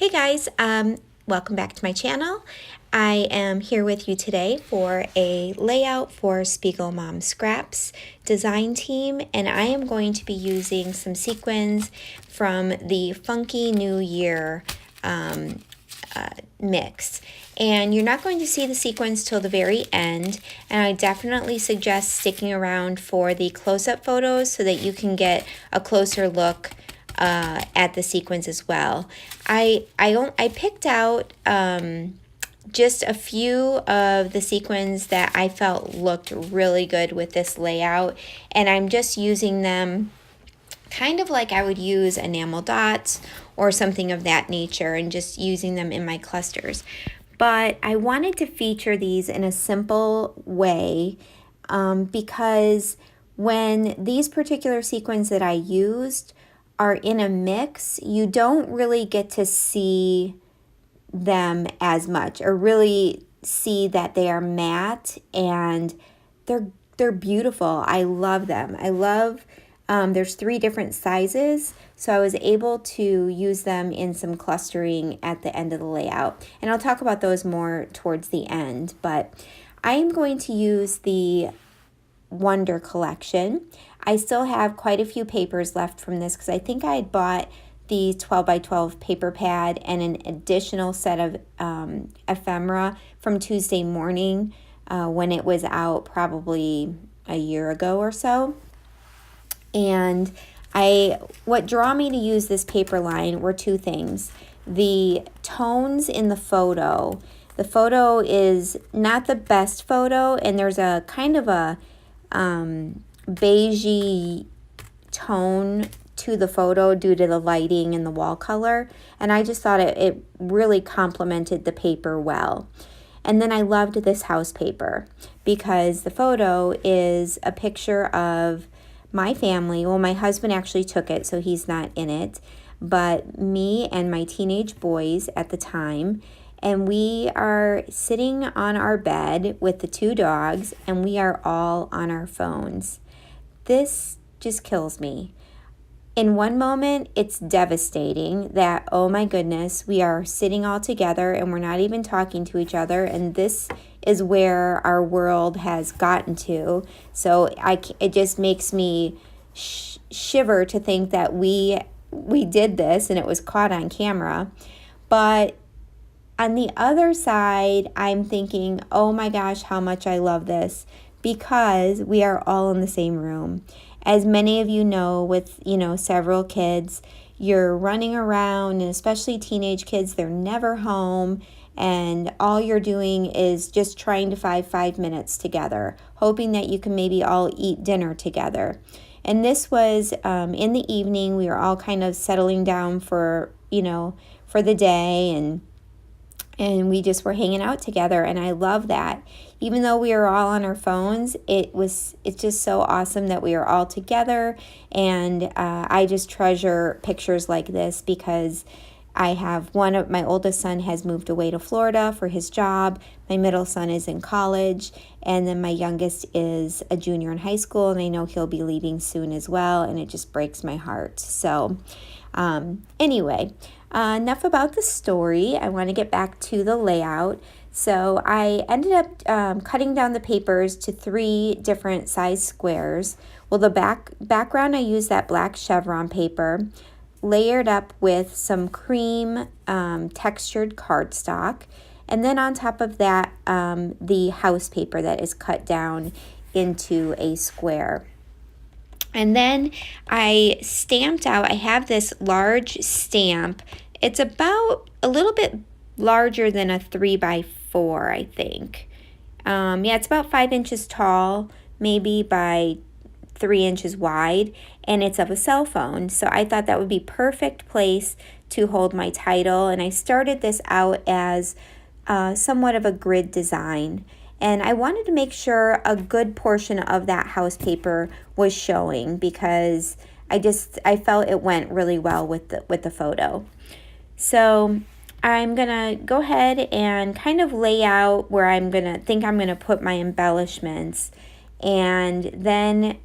Hey guys, welcome back to my channel. I am here with you today for a layout for Spiegelmom Scraps design team, and I am going to be using some sequins from the Funky New Year mix. And you're not going to see the sequins till the very end, and I definitely suggest sticking around for the close-up photos so that you can get a closer look at the sequins as well. I picked out just a few of the sequins that I felt looked really good with this layout, and I'm just using them kind of like I would use enamel dots or something of that nature, and just using them in my clusters. But I wanted to feature these in a simple way because when these particular sequins that I used are in a mix, you don't really get to see them as much or really see that they are matte, and they're beautiful. I love them. I love there's 3 different sizes, so I was able to use them in some clustering at the end of the layout, and I'll talk about those more towards the end. But I am going to use the Wonder collection. I still have quite a few papers left from this because I think I had bought the 12 by 12 paper pad and an additional set of ephemera from Tuesday morning when it was out probably a year ago or so. And what drew me to use this paper line were 2 things. The tones in the photo. The photo is not the best photo, and there's a kind of a beigey tone to the photo due to the lighting and the wall color, and I just thought it really complemented the paper well. And then I loved this house paper because the photo is a picture of my family. Well, my husband actually took it, so he's not in it, but me and my teenage boys at the time. And we are sitting on our bed with the 2 dogs, and we are all on our phones. This just kills me. In one moment, it's devastating that, oh my goodness, we are sitting all together and we're not even talking to each other, and this is where our world has gotten to. So it just makes me shiver to think that we did this and it was caught on camera. But on the other side, I'm thinking, oh my gosh, how much I love this, because we are all in the same room. As many of you know, with several kids, you're running around, and especially teenage kids, they're never home, and all you're doing is just trying to find 5 minutes together, hoping that you can maybe all eat dinner together. And this was in the evening. We were all kind of settling down for the day, and we just were hanging out together, and I love that. Even though we were all on our phones, it's just so awesome that we are all together, and I just treasure pictures like this because I have my oldest son has moved away to Florida for his job, my middle son is in college, and then my youngest is a junior in high school, and I know he'll be leaving soon as well, and it just breaks my heart. So anyway, enough about the story. I want to get back to the layout. So I ended up cutting down the papers to 3 different size squares. Well, the background, I used that black chevron paper, layered up with some cream textured cardstock, and then on top of that, the house paper that is cut down into a square. And then I stamped out, I have this large stamp. It's about a little bit larger than a 3 by 4, I think. Yeah, it's about 5 inches tall, maybe by 3 inches wide, and it's of a cell phone. So I thought that would be perfect place to hold my title. And I started this out as somewhat of a grid design. And I wanted to make sure a good portion of that house paper was showing because I felt it went really well with the photo. So I'm gonna go ahead and kind of lay out where I'm gonna put my embellishments, and then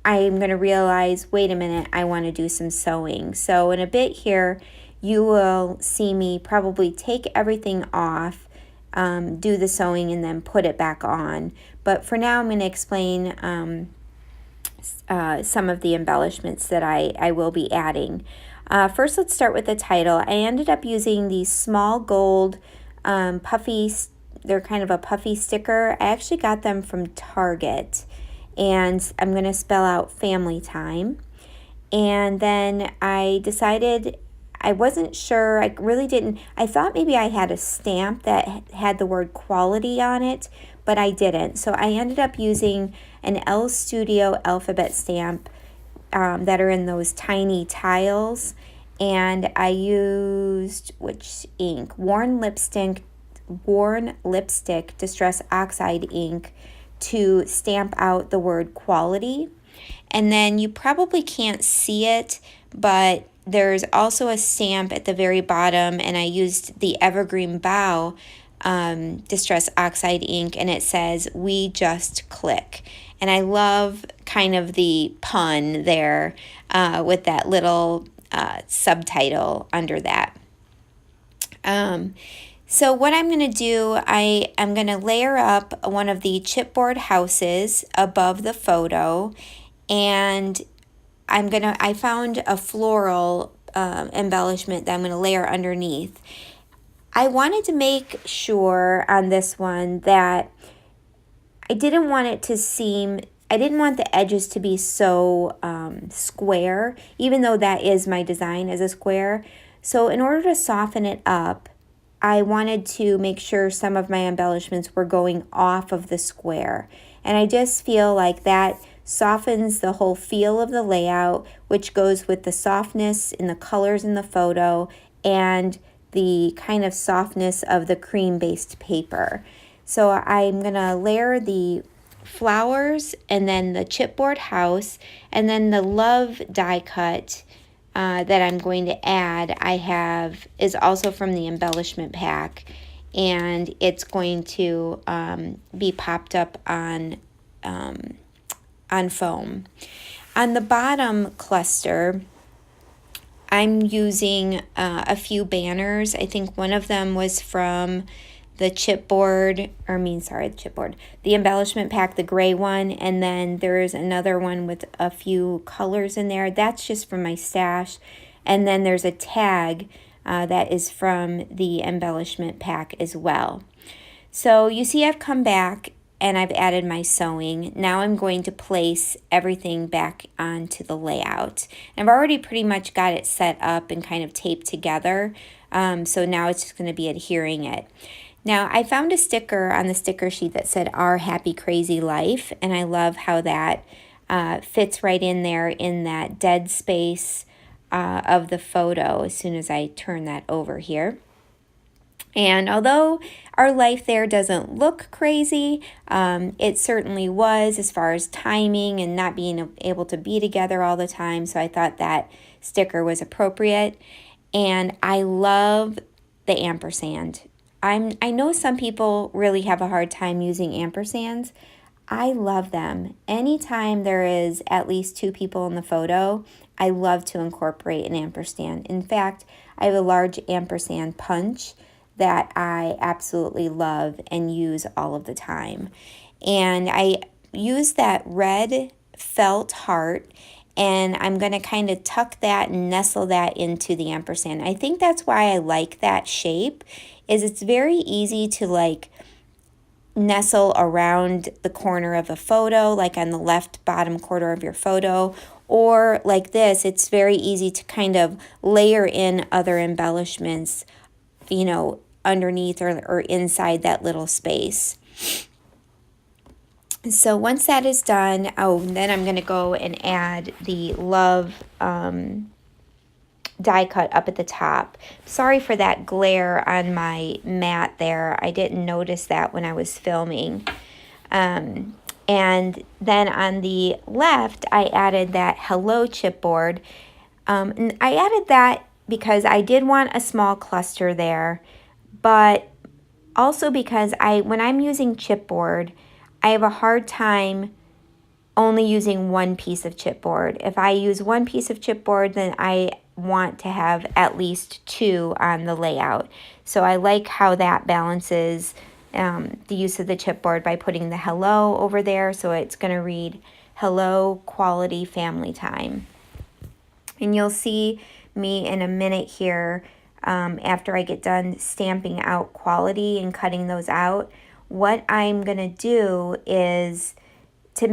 I'm gonna realize, wait a minute, I want to do some sewing. So in a bit here, you will see me probably take everything off, do the sewing, and then put it back on. But for now, I'm going to explain some of the embellishments that I will be adding. First, let's start with the title. I ended up using these small gold puffy, they're kind of a puffy sticker. I actually got them from Target, and I'm going to spell out family time. And then I decided, I wasn't sure, I really didn't, I thought maybe I had a stamp that had the word quality on it, but I didn't. So I ended up using an L Studio alphabet stamp that are in those tiny tiles. And I used, which ink? Worn Lipstick Distress Oxide ink to stamp out the word quality. And then you probably can't see it, but there's also a stamp at the very bottom, and I used the Evergreen Bow Distress Oxide ink, and it says, "We just click." And I love kind of the pun there with that little subtitle under that. So what I'm going to do, I'm going to layer up one of the chipboard houses above the photo, and I found a floral embellishment that I'm going to layer underneath. I wanted to make sure on this one that I didn't want the edges to be so square, even though that is my design as a square. So in order to soften it up, I wanted to make sure some of my embellishments were going off of the square. And I just feel like that softens the whole feel of the layout, which goes with the softness in the colors in the photo and the kind of softness of the cream-based paper. So I'm going to layer the flowers and then the chipboard house, and then the love die cut that I'm going to add is also from the embellishment pack, and it's going to be popped up on foam. On the bottom cluster, I'm using a few banners. I think one of them was from the the embellishment pack, the gray one, and then there's another one with a few colors in there. That's just from my stash. And then there's a tag that is from the embellishment pack as well. So you see I've come back and I've added my sewing. Now I'm going to place everything back onto the layout. I've already pretty much got it set up and kind of taped together. So now it's just going to be adhering it. Now, I found a sticker on the sticker sheet that said "Our Happy Crazy Life," and I love how that fits right in there in that dead space of the photo as soon as I turn that over here. And although our life there doesn't look crazy, it certainly was as far as timing and not being able to be together all the time, so I thought that sticker was appropriate. And I love the ampersand. I know some people really have a hard time using ampersands. I love them. Anytime there is at least two people in the photo, I love to incorporate an ampersand. In fact, I have a large ampersand punch that I absolutely love and use all of the time. And I use that red felt heart, and I'm going to kind of tuck that and nestle that into the ampersand. I think that's why I like that shape, is it's very easy to like nestle around the corner of a photo, like on the left bottom corner of your photo, or like this, it's very easy to kind of layer in other embellishments, underneath or inside that little space. So once that is done, then I'm going to go and add the love die cut up at the top. Sorry for that glare on my mat there. I didn't notice that when I was filming. And then on the left, I added that hello chipboard. And I added that because I did want a small cluster there, but also because when I'm using chipboard, I have a hard time only using one piece of chipboard. If I use one piece of chipboard, then I want to have at least 2 on the layout. So I like how that balances the use of the chipboard by putting the hello over there. So it's going to read hello quality family time. And you'll see me in a minute here after I get done stamping out quality and cutting those out. What I'm going to do is to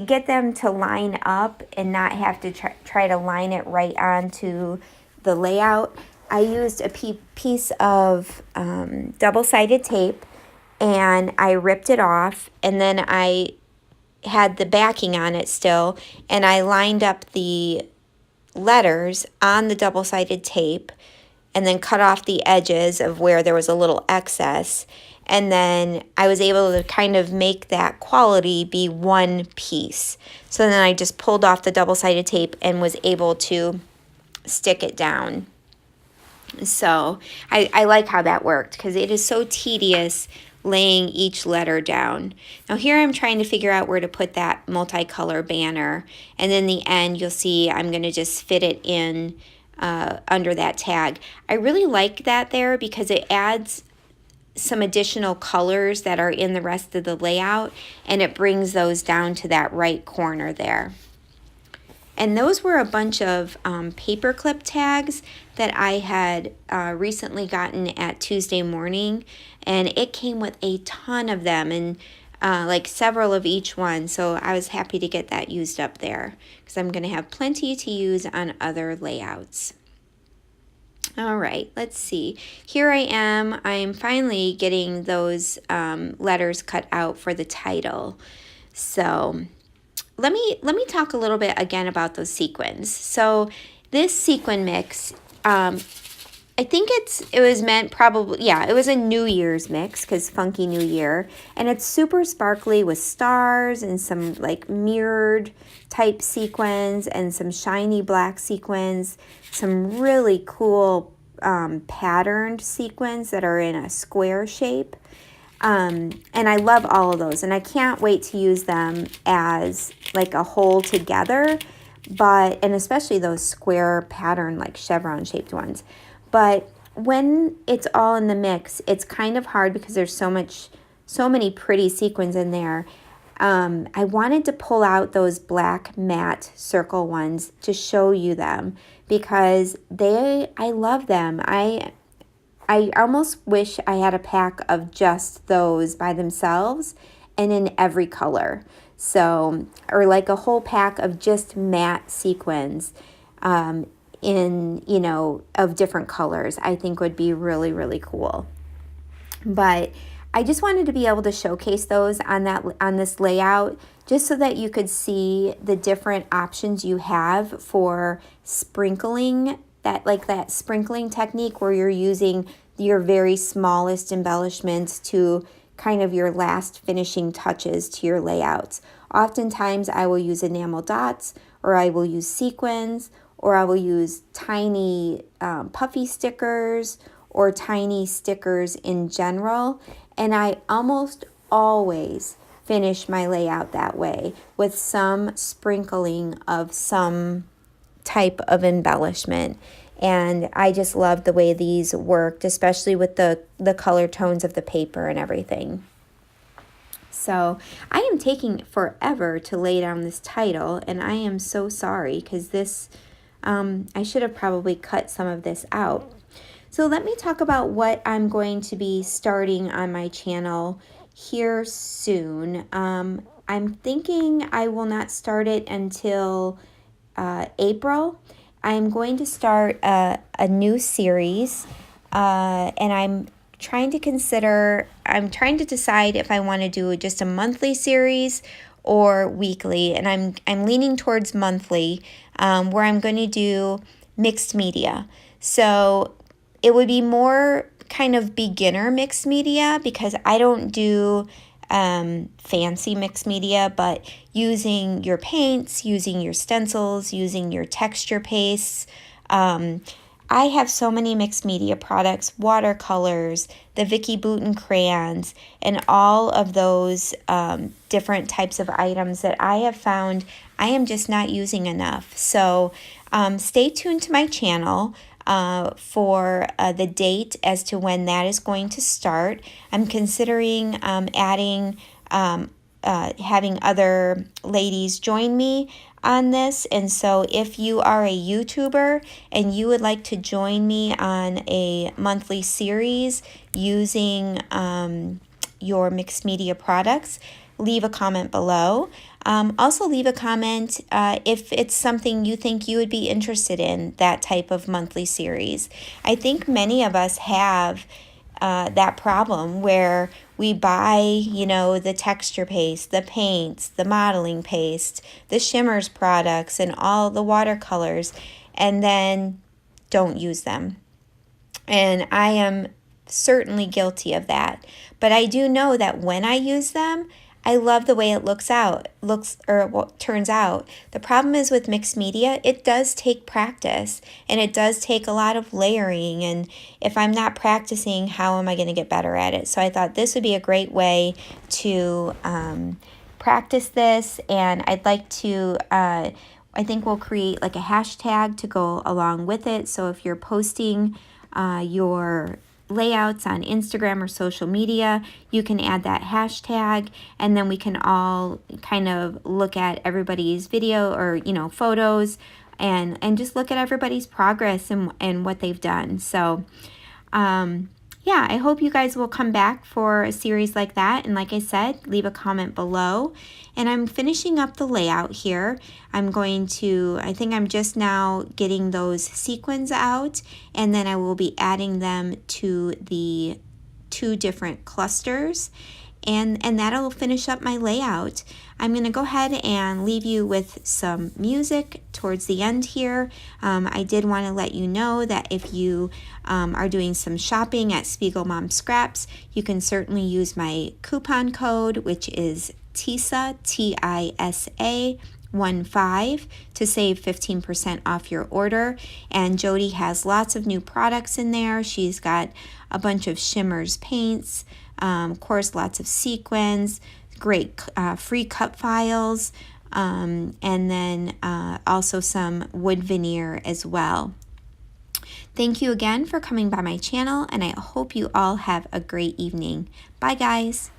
get them to line up and not have to try to line it right onto the layout. I used a piece of double-sided tape, and I ripped it off, and then I had the backing on it still, and I lined up the letters on the double-sided tape and then cut off the edges of where there was a little excess. And then I was able to kind of make that quality be one piece. So then I just pulled off the double-sided tape and was able to stick it down. So I like how that worked, because it is so tedious laying each letter down. Now here I'm trying to figure out where to put that multicolor banner. And in the end, you'll see I'm going to just fit it in under that tag. I really like that there because it adds some additional colors that are in the rest of the layout, and it brings those down to that right corner there. And those were a bunch of paperclip tags that I had recently gotten at Tuesday Morning, and it came with a ton of them, and like several of each one. So I was happy to get that used up there because I'm going to have plenty to use on other layouts. All right, let's see. Here I am. I'm finally getting those letters cut out for the title. So let me talk a little bit again about those sequins. So this sequin mix, I think it was meant probably, yeah, it was a New Year's mix because Funky New Year. And it's super sparkly with stars and some like mirrored type sequins and some shiny black sequins, some really cool patterned sequins that are in a square shape. And I love all of those, and I can't wait to use them as like a whole together, and especially those square pattern like chevron shaped ones. But when it's all in the mix, it's kind of hard because there's so many pretty sequins in there. I wanted to pull out those black matte circle ones to show you them because I love them. I almost wish I had a pack of just those by themselves and in every color. So, or like a whole pack of just matte sequins of different colors, I think would be really, really cool. But I just wanted to be able to showcase those on this layout just so that you could see the different options you have for sprinkling, that sprinkling technique where you're using your very smallest embellishments to kind of your last finishing touches to your layouts. Oftentimes I will use enamel dots, or I will use sequins, or I will use tiny puffy stickers or tiny stickers in general. And I almost always finish my layout that way with some sprinkling of some type of embellishment. And I just love the way these worked, especially with the color tones of the paper and everything. So I am taking forever to lay down this title, and I am so sorry because this, I should have probably cut some of this out. So let me talk about what I'm going to be starting on my channel here soon. I'm thinking I will not start it until April. I'm going to start a new series, and I'm trying to decide if I want to do just a monthly series or weekly, and I'm leaning towards monthly, where I'm going to do mixed media. So it would be more kind of beginner mixed media because I don't do fancy mixed media, but using your paints, using your stencils, using your texture pastes. I have so many mixed media products, watercolors, the Vicky Bouton crayons, and all of those different types of items that I have found I am just not using enough. So Stay tuned to my channel for the date as to when that is going to start. I'm considering adding having other ladies join me on this, and so if you are a YouTuber and you would like to join me on a monthly series using your mixed media products, leave a comment below. Also leave a comment if it's something you think you would be interested in, that type of monthly series. I think many of us have that problem where we buy, you know, the texture paste, the paints, the modeling paste, the shimmers products, and all the watercolors, and then don't use them. And I am certainly guilty of that. But I do know that when I use them, I love the way it turns out. The problem is with mixed media, it does take practice and it does take a lot of layering. And if I'm not practicing, how am I going to get better at it? So I thought this would be a great way to practice this. And I'd like to, I think we'll create like a hashtag to go along with it. So if you're posting your layouts on Instagram or social media, you can add that hashtag, and then we can all kind of look at everybody's video or, you know, photos, and just look at everybody's progress and what they've done. So yeah, I hope you guys will come back for a series like that. And like I said, leave a comment below. And I'm finishing up the layout here. I think I'm just now getting those sequins out, and then I will be adding them to the 2 different clusters. And that'll finish up my layout. I'm going to go ahead and leave you with some music towards the end here. I did want to let you know that if you are doing some shopping at Spiegelmom Scraps, you can certainly use my coupon code, which is TISA, TISA 15, to save 15% off your order. And Jody has lots of new products in there. She's got a bunch of shimmers paints, of course, lots of sequins, great free cut files, and then also some wood veneer as well. Thank you again for coming by my channel, and I hope you all have a great evening. Bye, guys.